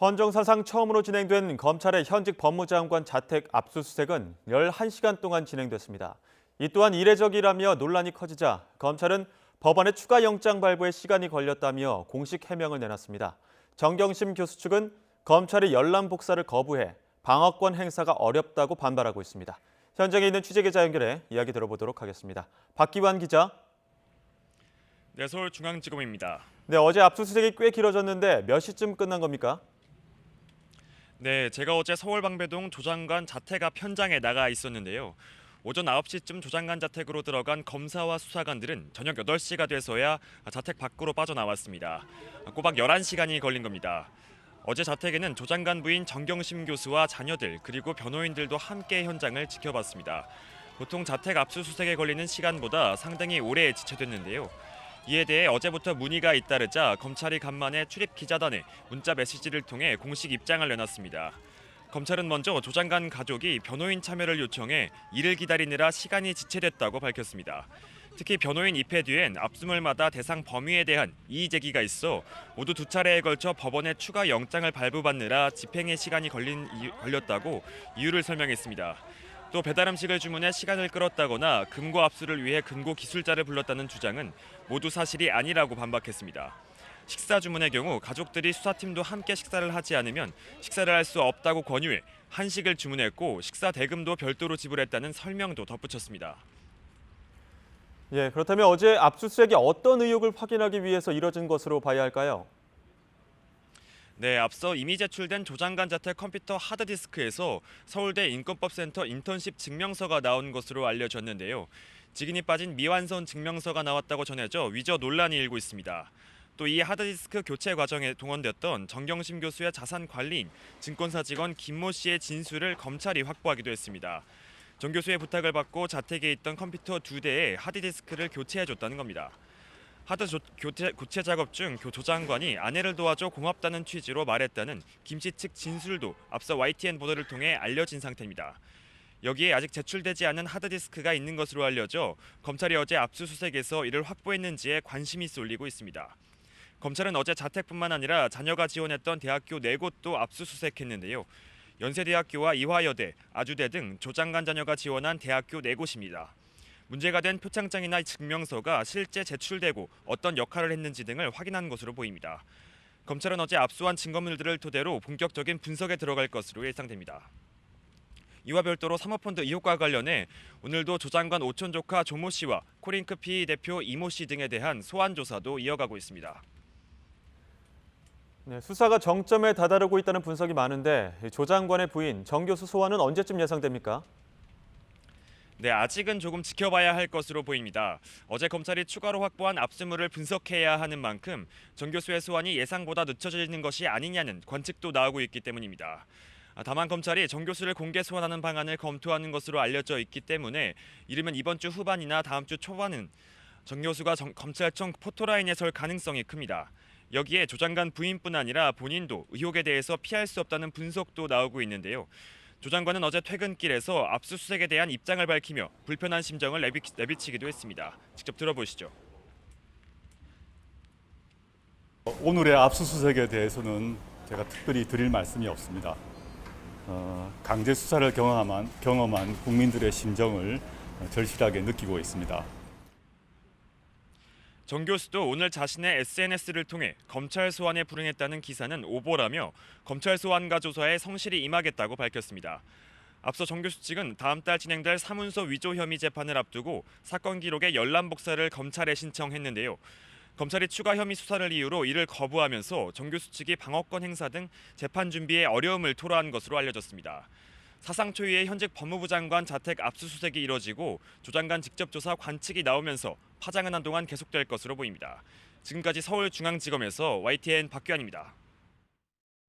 헌정사상 처음으로 진행된 검찰의 현직 법무장관 자택 압수수색은 11시간 동안 진행됐습니다. 이 또한 이례적이라며 논란이 커지자 검찰은 법원의 추가 영장 발부에 시간이 걸렸다며 공식 해명을 내놨습니다. 정경심 교수 측은 검찰이 열람 복사를 거부해 방어권 행사가 어렵다고 반발하고 있습니다. 현장에 있는 취재기자 연결해 이야기 들어보도록 하겠습니다. 박기환 기자. 네, 서울중앙지검입니다. 네, 어제 압수수색이 꽤 길어졌는데 몇 시쯤 끝난 겁니까? 네, 제가 어제 서울방배동 조 장관 자택 앞 현장에 나가 있었는데요. 오전 9시쯤 조 장관 자택으로 들어간 검사와 수사관들은 저녁 8시가 돼서야 자택 밖으로 빠져나왔습니다. 꼬박 11시간이 걸린 겁니다. 어제 자택에는 조 장관 부인 정경심 교수와 자녀들 그리고 변호인들도 함께 현장을 지켜봤습니다. 보통 자택 압수수색에 걸리는 시간보다 상당히 오래 지체됐는데요. 이에 대해 어제부터 문의가 잇따르자 검찰이 간만에 출입 기자단에 문자 메시지를 통해 공식 입장을 내놨습니다. 검찰은 먼저 조 장관 가족이 변호인 참여를 요청해 이를 기다리느라 시간이 지체됐다고 밝혔습니다. 특히 변호인 입회 뒤엔 압수물마다 대상 범위에 대한 이의 제기가 있어 모두 2차례에 걸쳐 법원에 추가 영장을 발부받느라 집행에 시간이 걸렸다고 이유를 설명했습니다. 또 배달 음식을 주문해 시간을 끌었다거나 금고 압수를 위해 금고 기술자를 불렀다는 주장은 모두 사실이 아니라고 반박했습니다. 식사 주문의 경우 가족들이 수사팀도 함께 식사를 하지 않으면 식사를 할 수 없다고 권유해 한식을 주문했고 식사 대금도 별도로 지불했다는 설명도 덧붙였습니다. 예, 그렇다면 어제 압수수색이 어떤 의혹을 확인하기 위해서 이뤄진 것으로 봐야 할까요? 네, 앞서 이미 제출된 조 장관 자택 컴퓨터 하드디스크에서 서울대 인권법센터 인턴십 증명서가 나온 것으로 알려졌는데요. 직인이 빠진 미완성 증명서가 나왔다고 전해져 위조 논란이 일고 있습니다. 또 이 하드디스크 교체 과정에 동원됐던 정경심 교수의 자산 관리인 증권사 직원 김모 씨의 진술을 검찰이 확보하기도 했습니다. 정 교수의 부탁을 받고 자택에 있던 컴퓨터 2대의 하드디스크를 교체해줬다는 겁니다. 교체 작업 중 조 장관이 아내를 도와줘 고맙다는 취지로 말했다는 김 씨 측 진술도 앞서 YTN 보도를 통해 알려진 상태입니다. 여기에 아직 제출되지 않은 하드디스크가 있는 것으로 알려져 검찰이 어제 압수수색에서 이를 확보했는지에 관심이 쏠리고 있습니다. 검찰은 어제 자택뿐만 아니라 자녀가 지원했던 대학교 4곳도 압수수색했는데요. 연세대학교와 이화여대, 아주대 등 조 장관 자녀가 지원한 대학교 4곳입니다. 문제가 된 표창장이나 증명서가 실제 제출되고 어떤 역할을 했는지 등을 확인한 것으로 보입니다. 검찰은 어제 압수한 증거물들을 토대로 본격적인 분석에 들어갈 것으로 예상됩니다. 이와 별도로 사모펀드 의혹과 관련해 오늘도 조 장관 오촌 조카 조모 씨와 코링크 PE 대표 이모 씨 등에 대한 소환 조사도 이어가고 있습니다. 네, 수사가 정점에 다다르고 있다는 분석이 많은데 조 장관의 부인 정 교수 소환은 언제쯤 예상됩니까? 네, 아직은 조금 지켜봐야 할 것으로 보입니다. 어제 검찰이 추가로 확보한 압수물을 분석해야 하는 만큼 정 교수의 소환이 예상보다 늦춰지는 것이 아니냐는 관측도 나오고 있기 때문입니다. 다만 검찰이 정 교수를 공개 소환하는 방안을 검토하는 것으로 알려져 있기 때문에 이르면 이번 주 후반이나 다음 주 초반은 정 교수가 검찰청 포토라인에 설 가능성이 큽니다. 여기에 조 장관 부인뿐 아니라 본인도 의혹에 대해서 피할 수 없다는 분석도 나오고 있는데요. 조 장관은 어제 퇴근길에서 압수수색에 대한 입장을 밝히며 불편한 심정을 내비치기도 했습니다. 직접 들어보시죠. 오늘의 압수수색에 대해서는 제가 특별히 드릴 말씀이 없습니다. 강제 수사를 경험한 국민들의 심정을 절실하게 느끼고 있습니다. 정 교수도 오늘 자신의 SNS를 통해 검찰 소환에 불응했다는 기사는 오보라며 검찰 소환과 조사에 성실히 임하겠다고 밝혔습니다. 앞서 정 교수 측은 다음 달 진행될 사문서 위조 혐의 재판을 앞두고 사건 기록의 열람 복사를 검찰에 신청했는데요. 검찰이 추가 혐의 수사를 이유로 이를 거부하면서 정 교수 측이 방어권 행사 등 재판 준비에 어려움을 토로한 것으로 알려졌습니다. 사상 초유의 현직 법무부 장관 자택 압수수색이 이뤄지고 조 장관 직접 조사 관측이 나오면서 파장은 한동안 계속될 것으로 보입니다. 지금까지 서울중앙지검에서 YTN 박규환입니다.